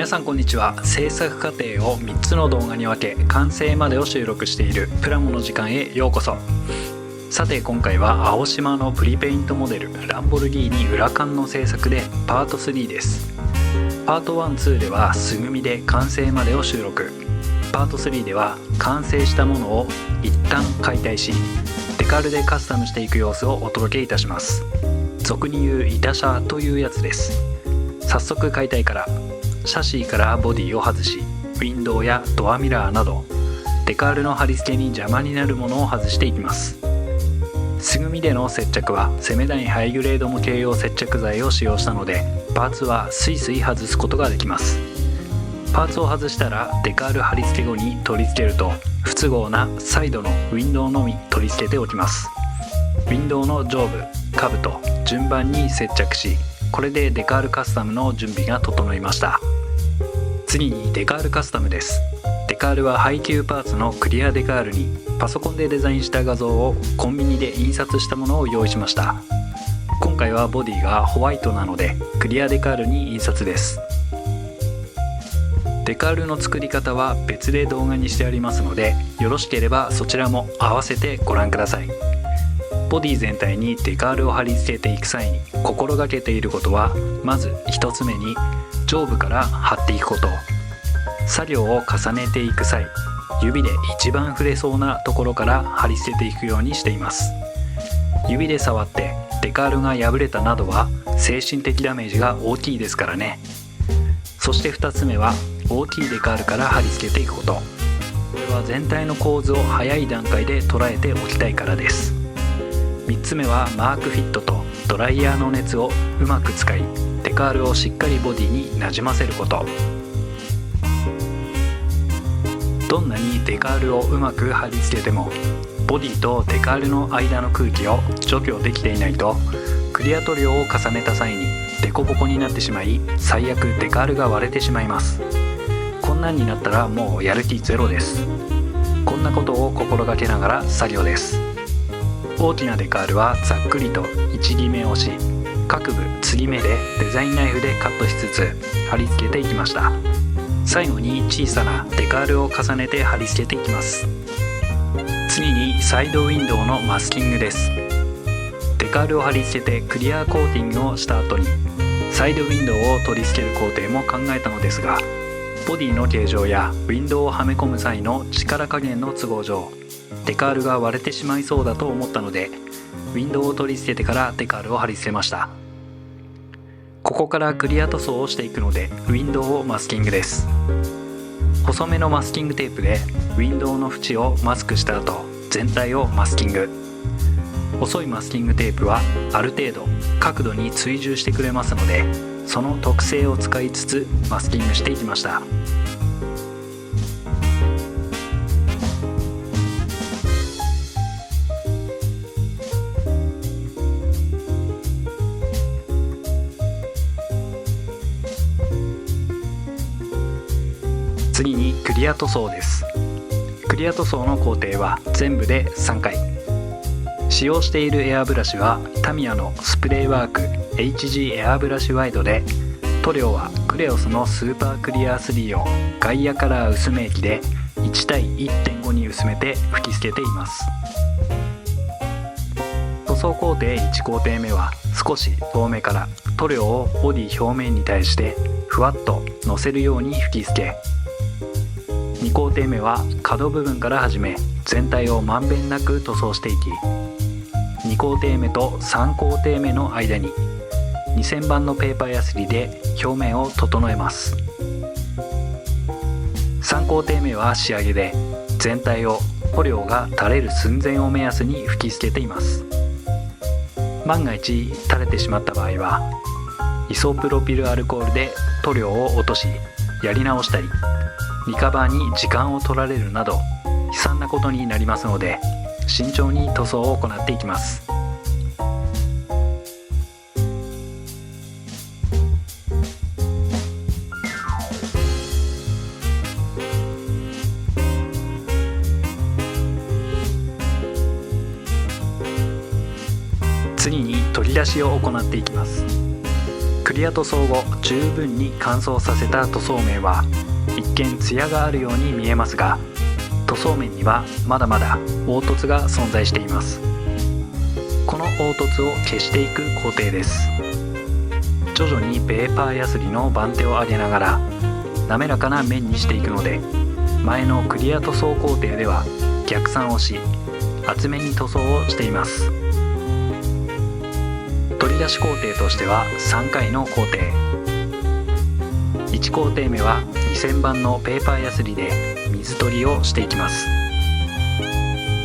皆さんこんにちは。制作過程を3つの動画に分け完成までを収録しているプラモの時間へようこそ。さて今回は青島のプリペイントモデルランボルギーニウラカンの制作でパート3です。パート1、2では素組みで完成までを収録。パート3では完成したものを一旦解体しデカールでカスタムしていく様子をお届けいたします。俗に言う板車というやつです。早速解体から。シャシーからボディを外し、ウィンドウやドアミラーなどデカールの貼り付けに邪魔になるものを外していきます。素組みでの接着はセメダインハイグレード向け用接着剤を使用したのでパーツはスイスイ外すことができます。パーツを外したらデカール貼り付け後に取り付けると不都合なサイドのウィンドウのみ取り付けておきます。ウィンドウの上部、下部と順番に接着し、これでデカールカスタムの準備が整いました。次にデカールカスタムです。デカールは配給パーツのクリアデカールにパソコンでデザインした画像をコンビニで印刷したものを用意しました。今回はボディがホワイトなのでクリアデカールに印刷です。デカールの作り方は別で動画にしてありますので、よろしければそちらも合わせてご覧ください。ボディ全体にデカールを貼り付けていく際に心がけていることは、まず1つ目に上部から貼っていくこと。作業を重ねていく際、指で一番触れそうなところから貼り付けていくようにしています。指で触ってデカールが破れたなどは精神的ダメージが大きいですからね。そして2つ目は大きいデカールから貼り付けていくこと。これは全体の構図を早い段階で捉えておきたいからです。3つ目はマークフィットとドライヤーの熱をうまく使いデカールをしっかりボディになじませること。どんなにデカールをうまく貼り付けてもボディとデカールの間の空気を除去できていないとクリア塗料を重ねた際にデコボコになってしまい、最悪デカールが割れてしまいます。こんなんになったらもうやる気ゼロです。こんなことを心がけながら作業です。大きなデカールはざっくりと1切目をし、各部継ぎ目でデザインナイフでカットしつつ貼り付けていきました。最後に小さなデカールを重ねて貼り付けていきます。次にサイドウィンドウのマスキングです。デカールを貼り付けてクリアコーティングをした後にサイドウィンドウを取り付ける工程も考えたのですが、ボディの形状やウィンドウをはめ込む際の力加減の都合上デカールが割れてしまいそうだと思ったので、ウィンドウを取り付けてからデカールを貼り付けました。ここからクリア塗装をしていくのでウィンドウをマスキングです。細めのマスキングテープでウィンドウの縁をマスクした後全体をマスキング。細いマスキングテープはある程度角度に追従してくれますので、その特性を使いつつマスキングしていきました。次にクリア塗装です。クリア塗装の工程は全部で3回。使用しているエアブラシはタミヤのスプレーワーク HG エアブラシワイドで、塗料はクレオスのスーパークリア3をガイアカラー薄め液で1対 1.5 に薄めて吹き付けています。塗装工程1工程目は少し遠目から塗料をボディ表面に対してふわっとのせるように吹き付け、2工程目は角部分から始め全体をまんべんなく塗装していき、2工程目と3工程目の間に2000番のペーパーヤスリで表面を整えます。3工程目は仕上げで全体を塗料が垂れる寸前を目安に吹き付けています。万が一垂れてしまった場合はイソプロピルアルコールで塗料を落としやり直したり、リカバーに時間を取られるなど悲惨なことになりますので慎重に塗装を行っていきます。次に取り出しを行っていきます。クリア塗装後十分に乾燥させた塗装面は一見ツヤがあるように見えますが、塗装面にはまだまだ凹凸が存在しています。この凹凸を消していく工程です。徐々にペーパーヤスリの番手を上げながら滑らかな面にしていくので、前のクリア塗装工程では逆算をし厚めに塗装をしています。取り出し工程としては3回の工程。1工程目は2000番のペーパーヤスリで水取りをしていきます。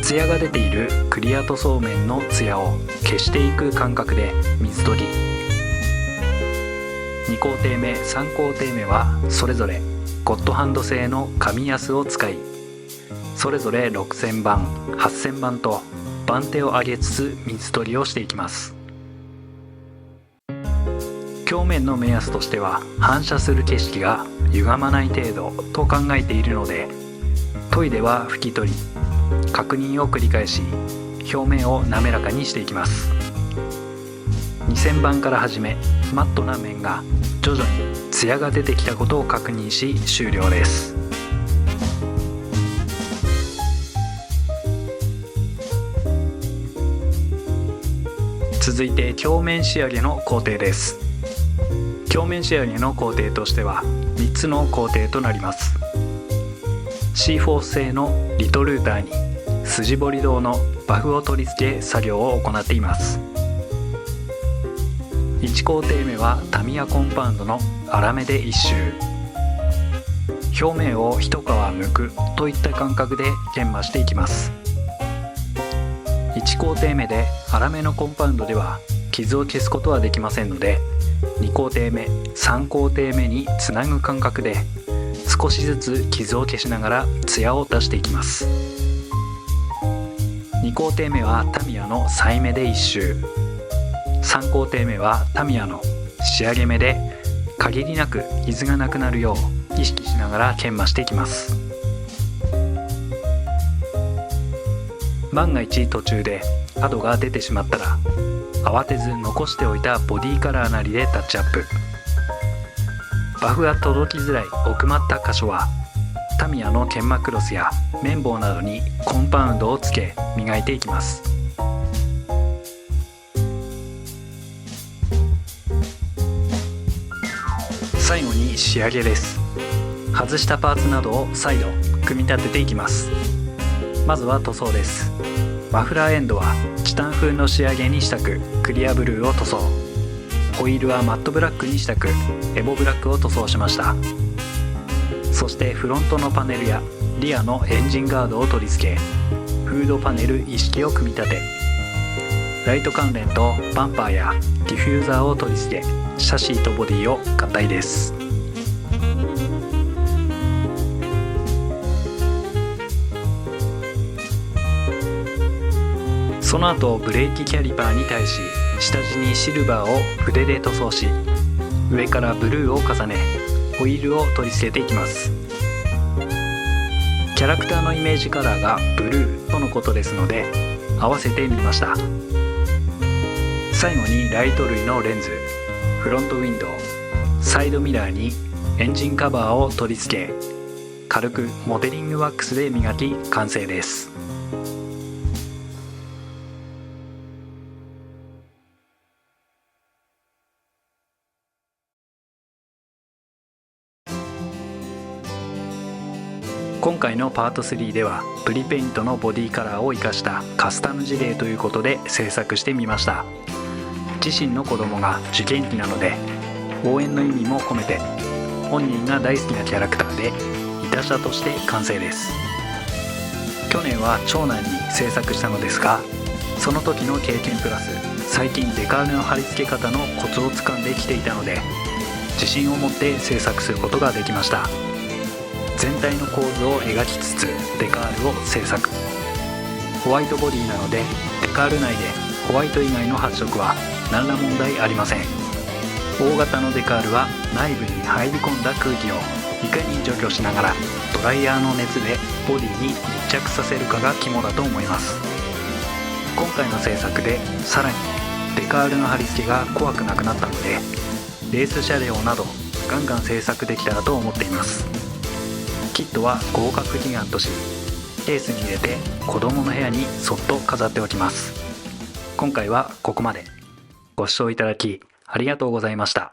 ツヤが出ているクリア塗装面のツヤを消していく感覚で水取り。2工程目3工程目はそれぞれゴッドハンド製の紙ヤスを使い、それぞれ6000番8000番と番手を上げつつ水取りをしていきます。表面の目安としては反射する景色が歪まない程度と考えているので、研いでは拭き取り確認を繰り返し表面を滑らかにしていきます。2000番から始めマットな面が徐々にツヤが出てきたことを確認し終了です。続いて鏡面仕上げの工程です。鏡面仕上げの工程としては3つの工程となります。シーフォース製のリトルーターに筋彫り銅のバフを取り付け作業を行っています。1工程目はタミヤコンパウンドの粗めで1周、表面を一皮剥くといった感覚で研磨していきます。1工程目で粗めのコンパウンドでは傷を消すことはできませんので、2工程目3工程目につなぐ感覚で少しずつ傷を消しながらツヤを出していきます。2工程目はタミヤの再目で1周、3工程目はタミヤの仕上げ目で限りなく傷がなくなるよう意識しながら研磨していきます。万が一途中で角が出てしまったら慌てず残しておいたボディカラーなりでタッチアップ。バフが届きづらい奥まった箇所はタミヤの研磨クロスや綿棒などにコンパウンドをつけ磨いていきます。最後に仕上げです。外したパーツなどを再度組み立てていきます。まずは塗装です。マフラーエンドはチタン風の仕上げにしたくクリアブルーを塗装、ホイールはマットブラックにしたくエボブラックを塗装しました。そしてフロントのパネルやリアのエンジンガードを取り付け、フードパネル一式を組み立て、ライト関連とバンパーやディフューザーを取り付け、シャシーとボディを合体です。その後ブレーキキャリパーに対し下地にシルバーを筆で塗装し、上からブルーを重ねホイールを取り付けていきます。キャラクターのイメージカラーがブルーとのことですので合わせてみました。最後にライト類のレンズ、フロントウィンドウ、サイドミラーにエンジンカバーを取り付け、軽くモデリングワックスで磨き完成です。今回のパート3ではプリペイントのボディカラーを生かしたカスタム事例ということで制作してみました。自身の子供が受験期なので応援の意味も込めて本人が大好きなキャラクターでイタ車として完成です。去年は長男に制作したのですが、その時の経験プラス最近デカールの貼り付け方のコツをつかんできていたので自信を持って制作することができました。全体の構図を描きつつデカールを製作。ホワイトボディなのでデカール内でホワイト以外の発色は何ら問題ありません。大型のデカールは内部に入り込んだ空気をいかに除去しながらドライヤーの熱でボディに密着させるかが肝だと思います。今回の制作でさらにデカールの貼り付けが怖くなくなったのでレース車両などガンガン製作できたらと思っています。キットは合格祈願とし、ケースに入れて子供の部屋にそっと飾っておきます。今回はここまで。ご視聴いただきありがとうございました。